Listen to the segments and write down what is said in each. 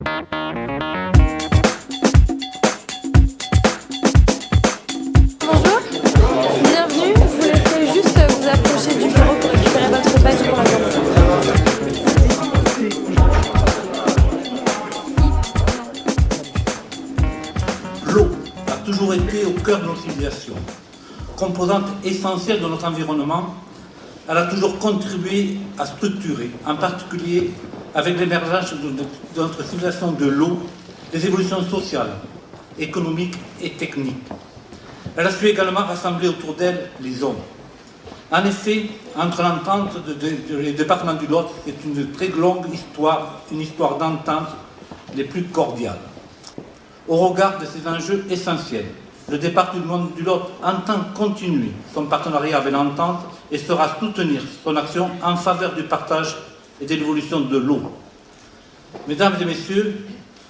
Bonjour, bienvenue. Vous laissez juste vous approcher du bureau pour récupérer votre badge pour la journée. L'eau a toujours été au cœur de notre civilisation. Composante essentielle de notre environnement, elle a toujours contribué à structurer, en particulier avec l'émergence de notre civilisation de l'eau, des évolutions sociales, économiques et techniques. Elle a su également rassembler autour d'elle les hommes. En effet, entre l'entente des départements du Lot, c'est une très longue histoire, une histoire d'entente les plus cordiales. Au regard de ces enjeux essentiels, le département du Lot entend continuer son partenariat avec l'entente et saura soutenir son action en faveur du partage et de l'évolution de l'eau. Mesdames et messieurs,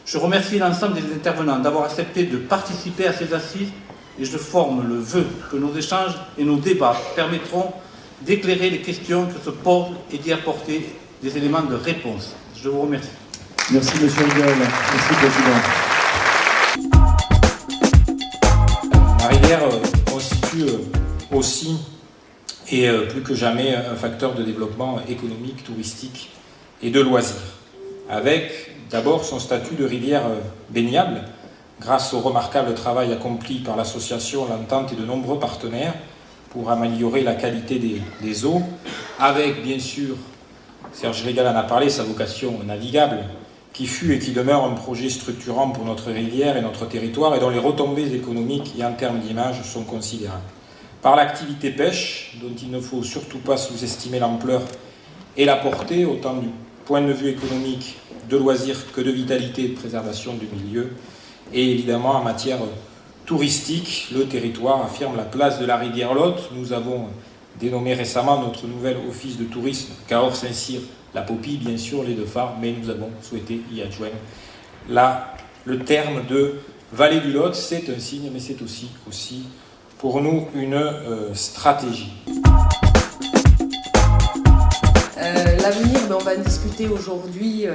je remercie l'ensemble des intervenants d'avoir accepté de participer à ces assises et je forme le vœu que nos échanges et nos débats permettront d'éclairer les questions que se posent et d'y apporter des éléments de réponse. Je vous remercie. Merci Monsieur Hegel. Merci Président. La rivière constitue aussi et plus que jamais un facteur de développement économique, touristique et de loisirs, avec d'abord son statut de rivière baignable, grâce au remarquable travail accompli par l'association L'Entente et de nombreux partenaires pour améliorer la qualité des eaux, avec bien sûr, Serge Régal en a parlé, sa vocation navigable, qui fut et qui demeure un projet structurant pour notre rivière et notre territoire et dont les retombées économiques et en termes d'image sont considérables. Par l'activité pêche, dont il ne faut surtout pas sous-estimer l'ampleur et la portée, autant du point de vue économique, de loisirs que de vitalité et de préservation du milieu. Et évidemment, en matière touristique, le territoire affirme la place de la rivière Lot. Nous avons dénommé récemment notre nouvel office de tourisme Cahors-Saint-Cyr, la Popille, bien sûr, les deux phares, mais nous avons souhaité y adjoindre le terme de vallée du Lot. C'est un signe, mais c'est aussi pour nous une stratégie. L'avenir, on va en discuter aujourd'hui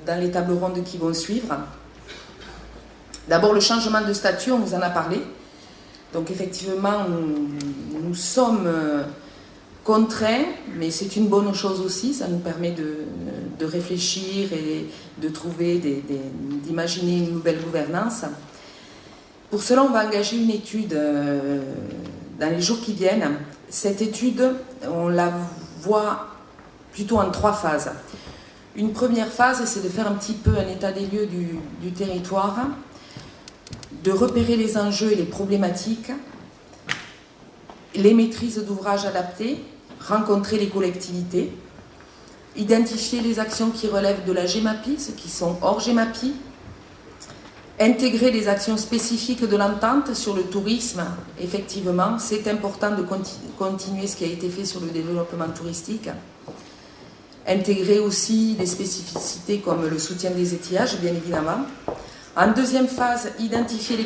dans les tables rondes qui vont suivre. D'abord, le changement de statut, on vous en a parlé. Donc effectivement, nous sommes contraints, mais c'est une bonne chose aussi. Ça nous permet de réfléchir et de trouver, d'imaginer une nouvelle gouvernance. Pour cela, on va engager une étude dans les jours qui viennent. Cette étude, on la voit plutôt en 3 phases. Une première phase, c'est de faire un petit peu un état des lieux du territoire, de repérer les enjeux et les problématiques, les maîtrises d'ouvrages adaptées, rencontrer les collectivités, identifier les actions qui relèvent de la GEMAPI, ceux qui sont hors GEMAPI, intégrer les actions spécifiques de l'entente sur le tourisme. Effectivement, c'est important de continuer ce qui a été fait sur le développement touristique. Intégrer aussi des spécificités comme le soutien des étiages, bien évidemment. En deuxième phase, identifier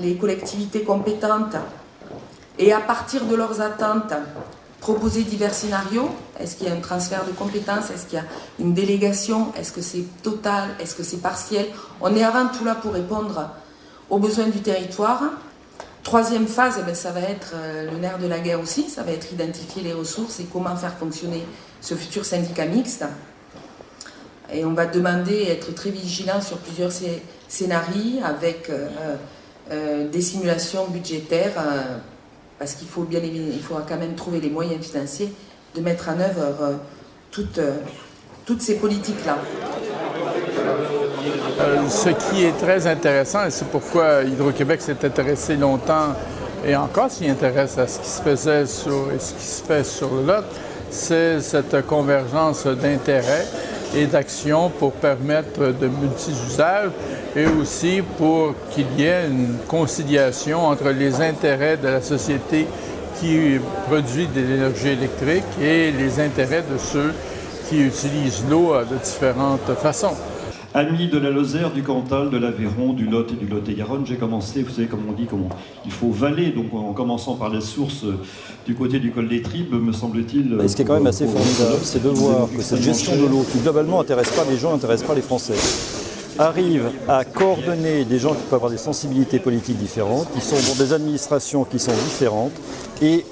les collectivités compétentes et à partir de leurs attentes, proposer divers scénarios. Est-ce qu'il y a un transfert de compétences? Est-ce qu'il y a une délégation? Est-ce que c'est total? Est-ce que c'est partiel? On est avant tout là pour répondre aux besoins du territoire. Troisième phase, ça va être le nerf de la guerre aussi, ça va être identifier les ressources et comment faire fonctionner ce futur syndicat mixte. Et on va demander, être très vigilant sur plusieurs scénarios avec des simulations budgétaires parce qu'il faut bien évidemment, il faudra quand même trouver les moyens financiers de mettre en œuvre toutes ces politiques-là. Ce qui est très intéressant, et c'est pourquoi Hydro-Québec s'est intéressé longtemps et encore s'y intéresse à ce qui se faisait et ce qui se fait sur le Lot, c'est cette convergence d'intérêts et d'actions pour permettre de multi-usages et aussi pour qu'il y ait une conciliation entre les intérêts de la société qui produit de l'énergie électrique et les intérêts de ceux qui utilisent l'eau de différentes façons. Amis de la Lozère, du Cantal, de l'Aveyron, du Lot et du Lot-et-Garonne, j'ai commencé, vous savez, comme on dit, il faut valer, donc en commençant par les sources du côté du col des Tribes, me semble-t-il. Et ce qui est quand même assez formidable, c'est de voir que cette gestion de l'eau, qui globalement n'intéresse pas les gens, n'intéresse pas les Français, arrive à coordonner des gens qui peuvent avoir des sensibilités politiques différentes, qui sont dans des administrations qui sont différentes, et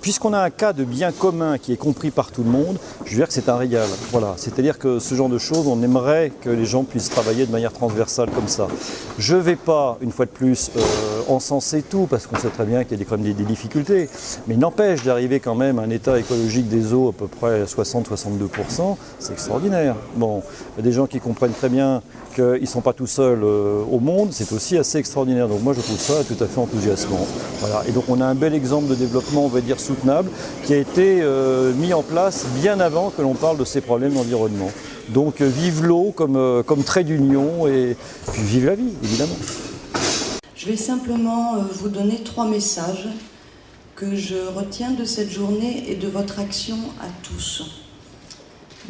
puisqu'on a un cas de bien commun qui est compris par tout le monde, je veux dire que c'est un régal. Voilà. C'est-à-dire que ce genre de choses, on aimerait que les gens puissent travailler de manière transversale comme ça. Je ne vais pas, une fois de plus, encenser tout, parce qu'on sait très bien qu'il y a quand même des difficultés, mais il n'empêche d'arriver quand même à un état écologique des eaux à peu près 60-62%, c'est extraordinaire. Bon, il y a des gens qui comprennent très bien qu'ils ne sont pas tout seuls au monde, c'est aussi assez extraordinaire. Donc moi je trouve ça tout à fait enthousiasmant. Voilà. Et donc on a un bel exemple de développement, on va dire, soutenable, qui a été mis en place bien avant que l'on parle de ces problèmes d'environnement. Donc vive l'eau comme trait d'union et puis vive la vie, évidemment. Je vais simplement vous donner 3 messages que je retiens de cette journée et de votre action à tous.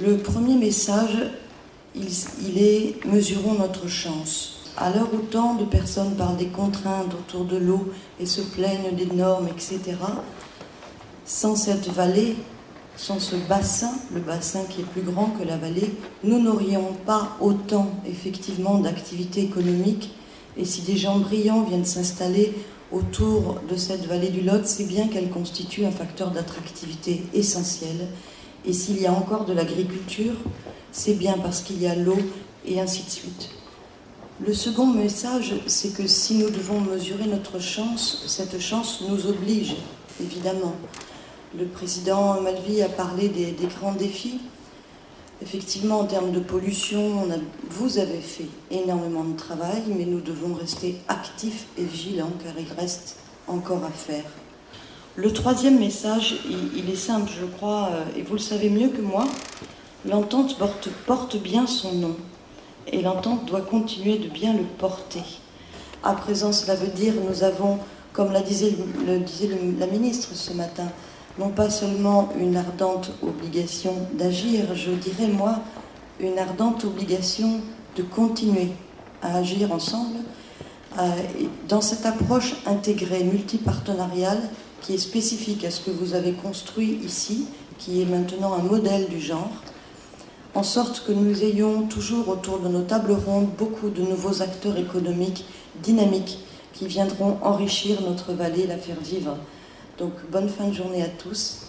Le premier message, il est « Mesurons notre chance ». À l'heure où tant de personnes parlent des contraintes autour de l'eau et se plaignent des normes, etc., sans cette vallée, sans ce bassin, le bassin qui est plus grand que la vallée, nous n'aurions pas autant effectivement d'activités économiques. Et si des gens brillants viennent s'installer autour de cette vallée du Lot, c'est bien qu'elle constitue un facteur d'attractivité essentiel. Et s'il y a encore de l'agriculture, c'est bien parce qu'il y a l'eau et ainsi de suite. Le second message, c'est que si nous devons mesurer notre chance, cette chance nous oblige, évidemment. Le président Malvy a parlé des grands défis. Effectivement, en termes de pollution, vous avez fait énormément de travail, mais nous devons rester actifs et vigilants, car il reste encore à faire. Le troisième message, il est simple, je crois, et vous le savez mieux que moi, l'entente porte bien son nom, et l'entente doit continuer de bien le porter. À présent, cela veut dire, nous avons, comme le disait la ministre ce matin, non pas seulement une ardente obligation d'agir, je dirais moi, une ardente obligation de continuer à agir ensemble dans cette approche intégrée, multipartenariale, qui est spécifique à ce que vous avez construit ici, qui est maintenant un modèle du genre, en sorte que nous ayons toujours autour de nos tables rondes beaucoup de nouveaux acteurs économiques dynamiques qui viendront enrichir notre vallée et la faire vivre. Donc bonne fin de journée à tous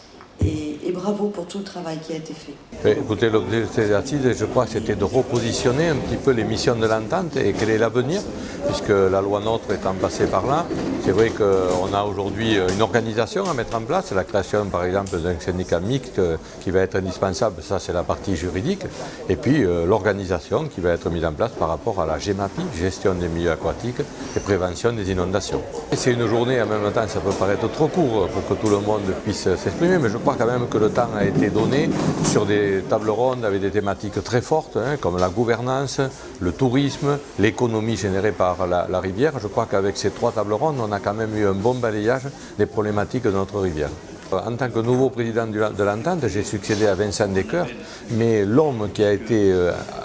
et bravo pour tout le travail qui a été fait. Écoutez, l'objet de ces assises, je crois, c'était de repositionner un petit peu les missions de l'entente et quel est l'avenir, puisque la loi NOTRe étant passée par là, c'est vrai qu'on a aujourd'hui une organisation à mettre en place, la création par exemple d'un syndicat mixte qui va être indispensable, ça c'est la partie juridique, et puis l'organisation qui va être mise en place par rapport à la GEMAPI, gestion des milieux aquatiques et prévention des inondations. C'est une journée, en même temps ça peut paraître trop court pour que tout le monde puisse s'exprimer, mais je crois quand même que le temps a été donné sur des tables rondes avec des thématiques très fortes, comme la gouvernance, le tourisme, l'économie générée par la rivière. Je crois qu'avec ces 3 tables rondes, on a quand même eu un bon balayage des problématiques de notre rivière. En tant que nouveau président de l'entente, j'ai succédé à Vincent Descoeurs, mais l'homme qui a été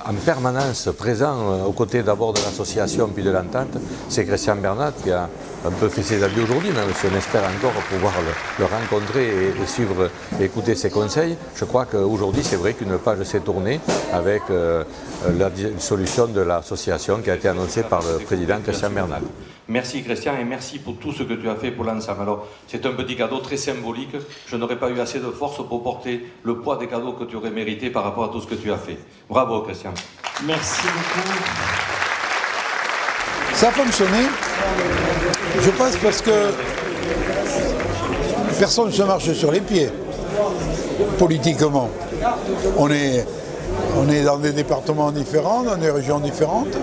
en permanence présent aux côtés d'abord de l'association puis de l'entente, c'est Christian Bernat qui a un peu fait ses adieux aujourd'hui, même si on espère encore pouvoir le rencontrer et suivre et écouter ses conseils. Je crois qu'aujourd'hui, c'est vrai qu'une page s'est tournée avec la solution de l'association qui a été annoncée par le président Christian Bernat. Merci Christian et merci pour tout ce que tu as fait pour l'ensemble. Alors c'est un petit cadeau très symbolique. Je n'aurais pas eu assez de force pour porter le poids des cadeaux que tu aurais mérité par rapport à tout ce que tu as fait. Bravo Christian. Merci beaucoup. Ça a fonctionné, je pense, parce que personne ne se marche sur les pieds, politiquement. On est dans des départements différents, dans des régions différentes.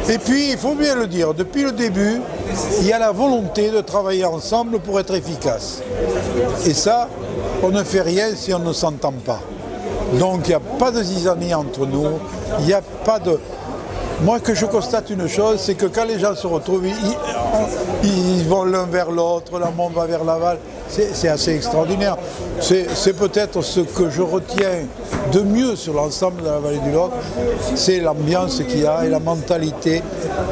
Et puis, il faut bien le dire, depuis le début, il y a la volonté de travailler ensemble pour être efficace. Et ça, on ne fait rien si on ne s'entend pas. Donc, il n'y a pas de zizanie entre nous, il n'y a pas de... Moi, que je constate une chose, c'est que quand les gens se retrouvent, ils vont l'un vers l'autre, l'amont va vers l'aval. C'est assez extraordinaire. C'est peut-être ce que je retiens de mieux sur l'ensemble de la vallée du Lot, c'est l'ambiance qu'il y a et la mentalité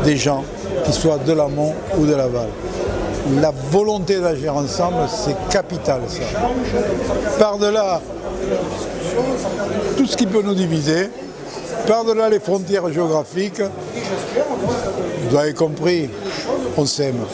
des gens, qu'ils soient de l'amont ou de l'aval. La volonté d'agir ensemble, c'est capital, ça. Par-delà tout ce qui peut nous diviser, par-delà les frontières géographiques, vous avez compris, on s'aime.